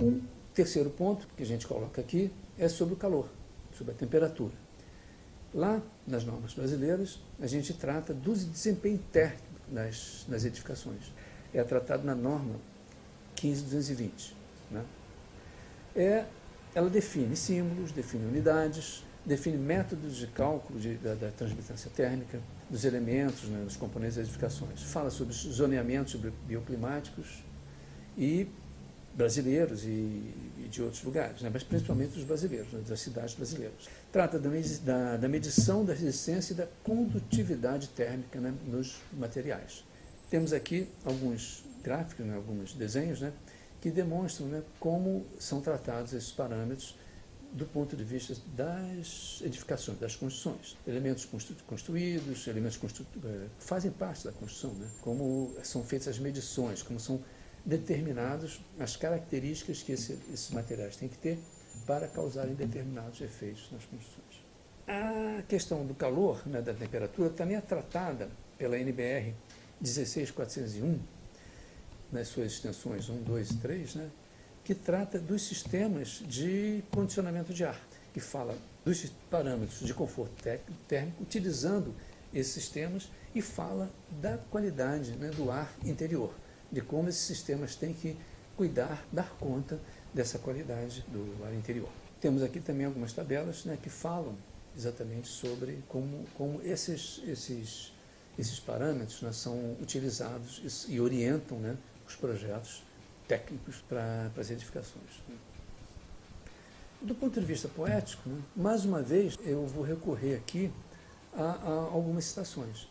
Um terceiro ponto que a gente coloca aqui é sobre o calor, sobre a temperatura. Lá, nas normas brasileiras, a gente trata do desempenho térmico nas edificações. É tratado na norma 15220. Né? Ela define símbolos, define unidades, define métodos de cálculo da transmitância térmica, dos elementos, né, dos componentes das edificações. Fala sobre zoneamentos bioclimáticos e brasileiros e de outros lugares, né, mas principalmente dos brasileiros, né, das cidades brasileiras. Trata da medição da resistência e da condutividade térmica, né, nos materiais. Temos aqui alguns gráficos, né, alguns desenhos, né, que demonstram, né, como são tratados esses parâmetros do ponto de vista das edificações, das construções. Elementos construídos, elementos que fazem parte da construção, né, como são feitas as medições, como são determinadas as características que esses materiais têm que ter para causarem determinados efeitos nas construções. A questão do calor, né, da temperatura, também é tratada pela NBR 16401, nas suas extensões 1, 2 e 3, né, que trata dos sistemas de condicionamento de ar, que fala dos parâmetros de conforto térmico, utilizando esses sistemas, e fala da qualidade, né, do ar interior, de como esses sistemas têm que cuidar, dar conta dessa qualidade do ar interior. Temos aqui também algumas tabelas, né, que falam exatamente sobre como esses parâmetros, né, são utilizados e orientam, né, os projetos técnicos para as edificações. Do ponto de vista poético, né, mais uma vez eu vou recorrer aqui a algumas citações.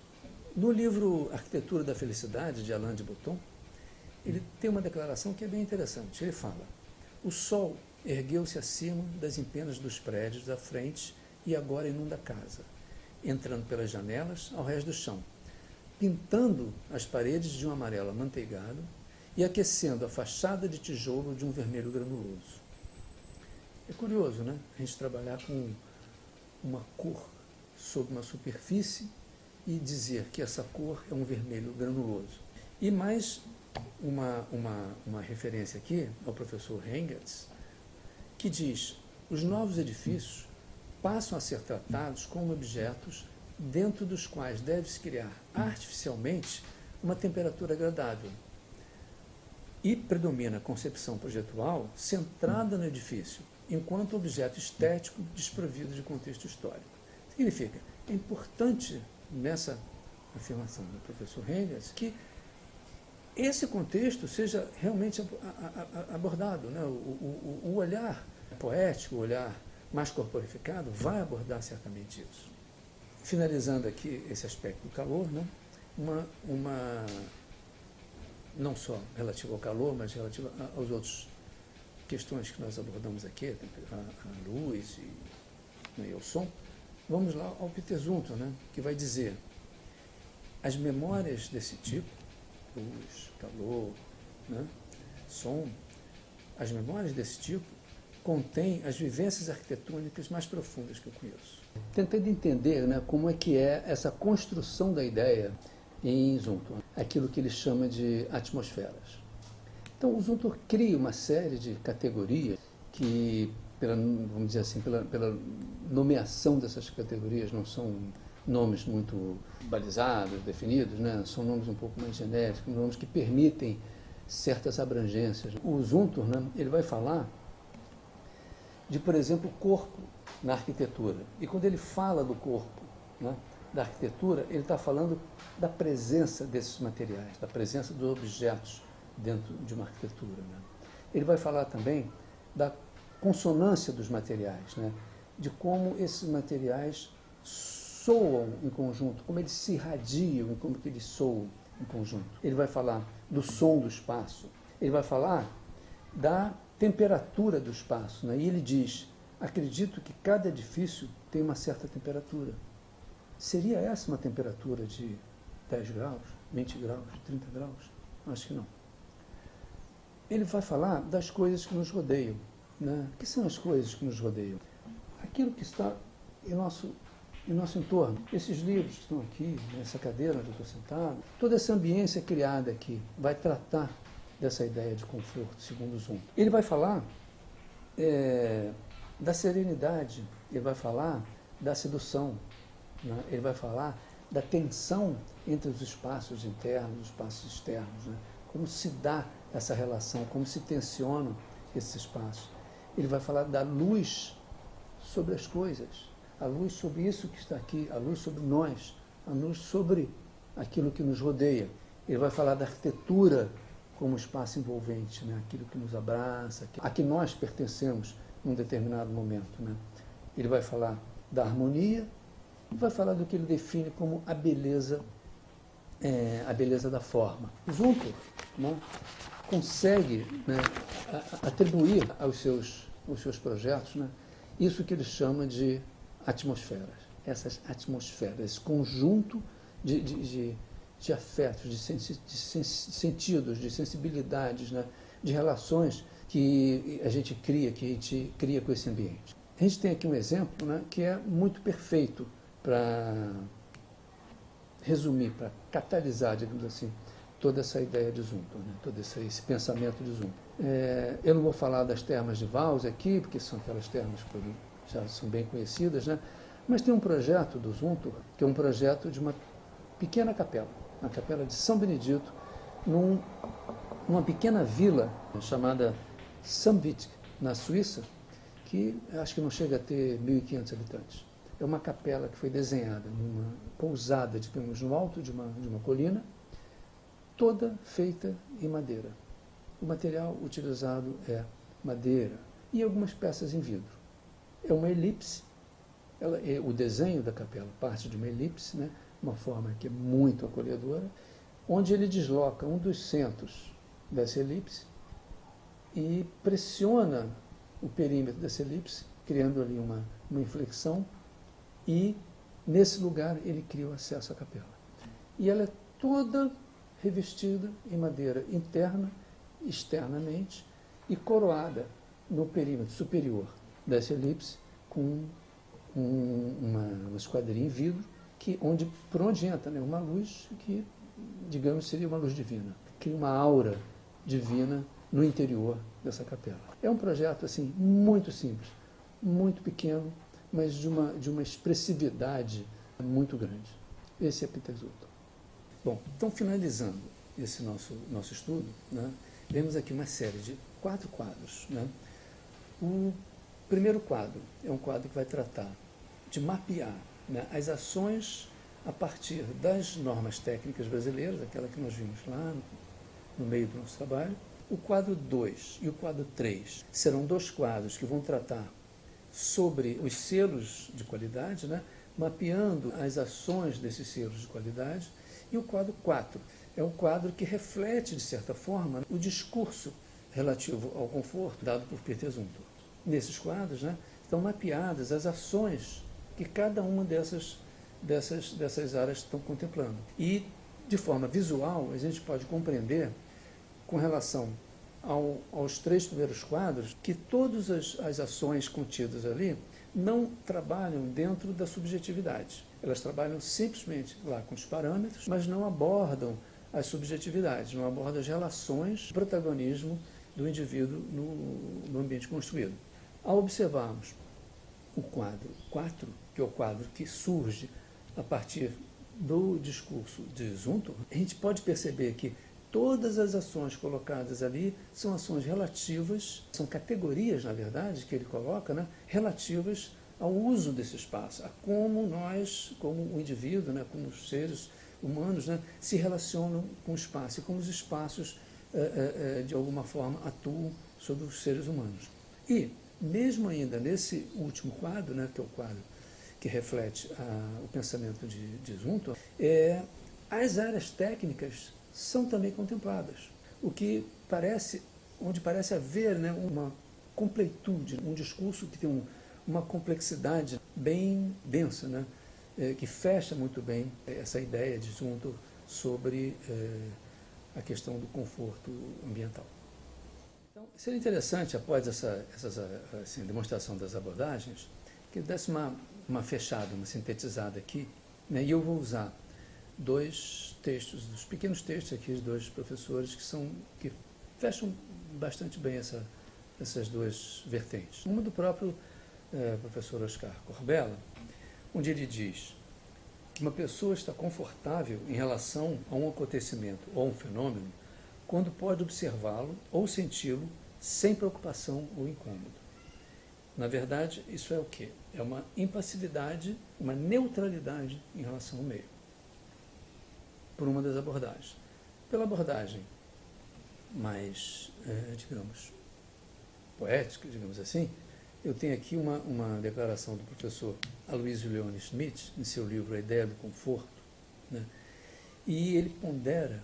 No livro Arquitetura da Felicidade, de Alain de Botton, ele tem uma declaração que é bem interessante. Ele fala: o sol ergueu-se acima das empenas dos prédios da frente e agora inunda a casa, entrando pelas janelas ao resto do chão, pintando as paredes de um amarelo amanteigado e aquecendo a fachada de tijolo de um vermelho granuloso. É curioso, né? A gente trabalhar com uma cor sobre uma superfície e dizer que essa cor é um vermelho granuloso. E mais uma referência aqui ao professor Hengertz, que diz: os novos edifícios passam a ser tratados como objetos dentro dos quais deve-se criar artificialmente uma temperatura agradável. E predomina a concepção projetual centrada no edifício, enquanto objeto estético desprovido de contexto histórico. Significa, é importante nessa afirmação do professor Hengertz que esse contexto seja realmente abordado, né? O olhar poético, o olhar mais corporificado vai abordar certamente isso. Finalizando aqui esse aspecto do calor, né? Não só relativo ao calor, mas relativo às outras questões que nós abordamos aqui, a luz e ao som. Vamos lá ao Peter Zumthor, né, que vai dizer: as memórias desse tipo, luz, calor, né, som, as memórias desse tipo contêm as vivências arquitetônicas mais profundas que eu conheço. Tentando entender, né, como é que é essa construção da ideia em Zumthor, aquilo que ele chama de atmosferas. Então, o Zumthor cria uma série de categorias que, vamos dizer assim, pela nomeação dessas categorias, não são nomes muito balizados, definidos, né? São nomes um pouco mais genéricos, nomes que permitem certas abrangências. O Zumthor, né, ele vai falar de, por exemplo, o corpo na arquitetura. E quando ele fala do corpo, né, da arquitetura, ele está falando da presença desses materiais, da presença dos objetos dentro de uma arquitetura. Né? Ele vai falar também da consonância dos materiais, né? De como esses materiais soam em conjunto, como eles se irradiam e como que eles soam em conjunto. Ele vai falar do som do espaço, ele vai falar da temperatura do espaço, né? E ele diz: acredito que cada edifício tem uma certa temperatura. Seria essa uma temperatura de 10 graus, 20 graus, 30 graus? Acho que não. Ele vai falar das coisas que nos rodeiam. Né? O que são as coisas que nos rodeiam? Aquilo que está em nosso entorno. Esses livros que estão aqui, nessa cadeira onde eu estou sentado, toda essa ambiência criada aqui vai tratar dessa ideia de conforto, segundo Zumthor. Ele vai falar da serenidade, ele vai falar da sedução, né? Ele vai falar da tensão entre os espaços internos e os espaços externos, né? Como se dá essa relação, como se tensionam esses espaços. Ele vai falar da luz sobre as coisas, a luz sobre isso que está aqui, a luz sobre nós, a luz sobre aquilo que nos rodeia. Ele vai falar da arquitetura como espaço envolvente, né? Aquilo que nos abraça, a que nós pertencemos num determinado momento, né? Ele vai falar da harmonia e vai falar do que ele define como a beleza da forma. Zumthor, né, consegue, né, atribuir aos seus projetos, né, isso que ele chama de atmosferas. Essas atmosferas, esse conjunto de afetos, de sentidos, de sensibilidades, né, de relações que a gente cria com esse ambiente. A gente tem aqui um exemplo, né, que é muito perfeito para resumir, para catalisar, digamos assim, toda essa ideia de Zumthor, né, todo esse pensamento de Zumthor. Eu não vou falar das termas de Waals aqui, porque são aquelas termas que já são bem conhecidas, né, mas tem um projeto do Zumthor, que é um projeto de uma pequena capela, a capela de São Benedito, numa pequena vila chamada Sandvik, na Suíça, que acho que não chega a ter 1.500 habitantes. É uma capela que foi desenhada numa pousada, digamos, no alto de uma colina, toda feita em madeira. O material utilizado é madeira e algumas peças em vidro. É uma elipse, o desenho da capela parte de uma elipse, né, uma forma que é muito acolhedora, onde ele desloca um dos centros dessa elipse e pressiona o perímetro dessa elipse, criando ali uma inflexão, e nesse lugar ele cria o acesso à capela. E ela é toda revestida em madeira interna, externamente, e coroada no perímetro superior dessa elipse com uma esquadrinha em vidro, por onde entra, né, uma luz que, digamos, seria uma luz divina. Cria uma aura divina no interior dessa capela. É um projeto assim muito simples, muito pequeno, mas de uma expressividade muito grande. Esse é Peter Zumthor. Bom, então finalizando esse nosso estudo, né, vemos aqui uma série de 4 quadros. Né? O primeiro quadro é um quadro que vai tratar de mapear, né, as ações a partir das normas técnicas brasileiras, aquela que nós vimos lá no meio do nosso trabalho. O quadro 2 e o quadro 3 serão 2 quadros que vão tratar sobre os selos de qualidade, né, mapeando as ações desses selos de qualidade. E o quadro 4 é um quadro que reflete, de certa forma, o discurso relativo ao conforto dado por Peter Zumthor. Nesses quadros, né, estão mapeadas as ações que cada uma dessas áreas estão contemplando. E, de forma visual, a gente pode compreender, com relação aos 3 primeiros quadros, que todas as ações contidas ali não trabalham dentro da subjetividade. Elas trabalham simplesmente lá com os parâmetros, mas não abordam as subjetividades, não abordam as relações de protagonismo do indivíduo no ambiente construído. Ao observarmos o quadro 4, que é o quadro que surge a partir do discurso de Zumthor, a gente pode perceber que todas as ações colocadas ali são ações relativas, são categorias, na verdade, que ele coloca, né, relativas ao uso desse espaço, a como nós, como o indivíduo, né, como os seres humanos, né, se relacionam com o espaço e como os espaços, de alguma forma, atuam sobre os seres humanos. E, mesmo ainda nesse último quadro, né, que é o quadro que reflete o pensamento de Zumthor, as áreas técnicas são também contempladas, onde parece haver, né, uma completude, um discurso que tem uma complexidade bem densa, né, que fecha muito bem essa ideia de Zumthor sobre a questão do conforto ambiental. Então, seria interessante, após essa demonstração das abordagens, que eu desse uma fechada, uma sintetizada aqui, né, e eu vou usar 2 textos, dos pequenos textos aqui, de 2 professores que fecham bastante bem essas duas vertentes. Uma do próprio professor Oscar Corbella, onde ele diz que uma pessoa está confortável em relação a um acontecimento ou um fenômeno quando pode observá-lo ou senti-lo sem preocupação ou incômodo. Na verdade, isso é o quê? É uma impassividade, uma neutralidade em relação ao meio, por uma das abordagens. Pela abordagem mais, digamos, poética, digamos assim, eu tenho aqui uma declaração do professor Aloysio Leone Schmidt, em seu livro A Ideia do Conforto, né? E ele pondera,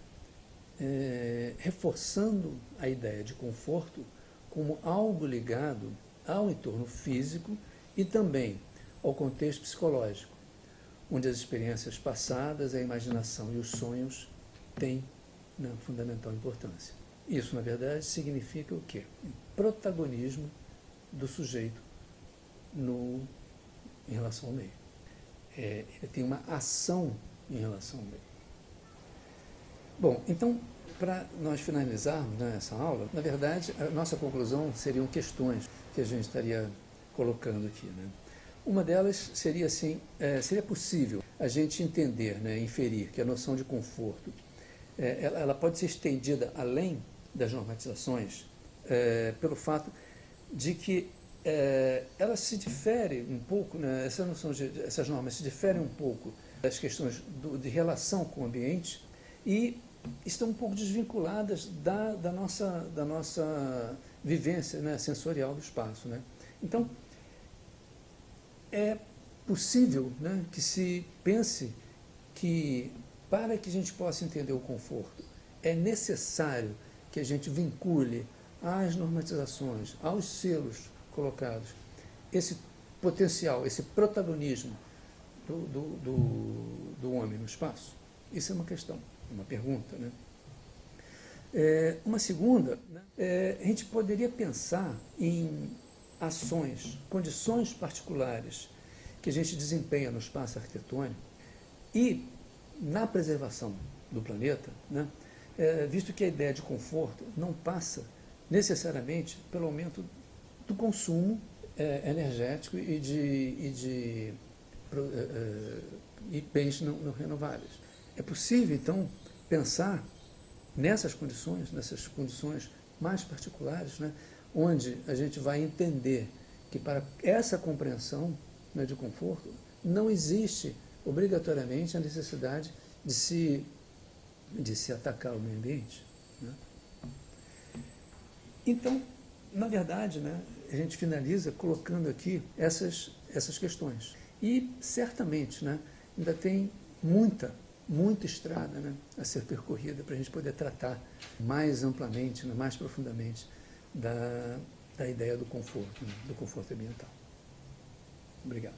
reforçando a ideia de conforto como algo ligado ao entorno físico e também ao contexto psicológico, onde as experiências passadas, a imaginação e os sonhos têm fundamental importância. Isso, na verdade, significa o quê? O protagonismo do sujeito em relação ao meio. Ele tem uma ação em relação ao meio. Bom, então, para nós finalizarmos essa aula, na verdade, a nossa conclusão seriam questões que a gente estaria colocando aqui, né? Uma delas seria assim, seria possível a gente entender, inferir que a noção de conforto, ela pode ser estendida além das normatizações, pelo fato de que ela se difere um pouco, essas normas se diferem um pouco das questões de relação com o ambiente e estão um pouco desvinculadas da nossa vivência, sensorial do espaço, né? Então, é possível, que se pense que, para que a gente possa entender o conforto, é necessário que a gente vincule às normatizações, aos selos colocados, esse potencial, esse protagonismo do homem no espaço. Isso é uma questão, uma pergunta, né? Uma segunda, a gente poderia pensar em ações, condições particulares que a gente desempenha no espaço arquitetônico e na preservação do planeta, visto que a ideia de conforto não passa necessariamente pelo aumento do consumo energético e bens não renováveis. É possível, então, pensar nessas condições mais particulares, onde a gente vai entender que para essa compreensão de conforto não existe obrigatoriamente a necessidade de se atacar o meio ambiente. Então, na verdade, a gente finaliza colocando aqui essas questões. E, certamente, ainda tem muita estrada a ser percorrida para a gente poder tratar mais amplamente, mais profundamente da ideia do conforto ambiental. Obrigado.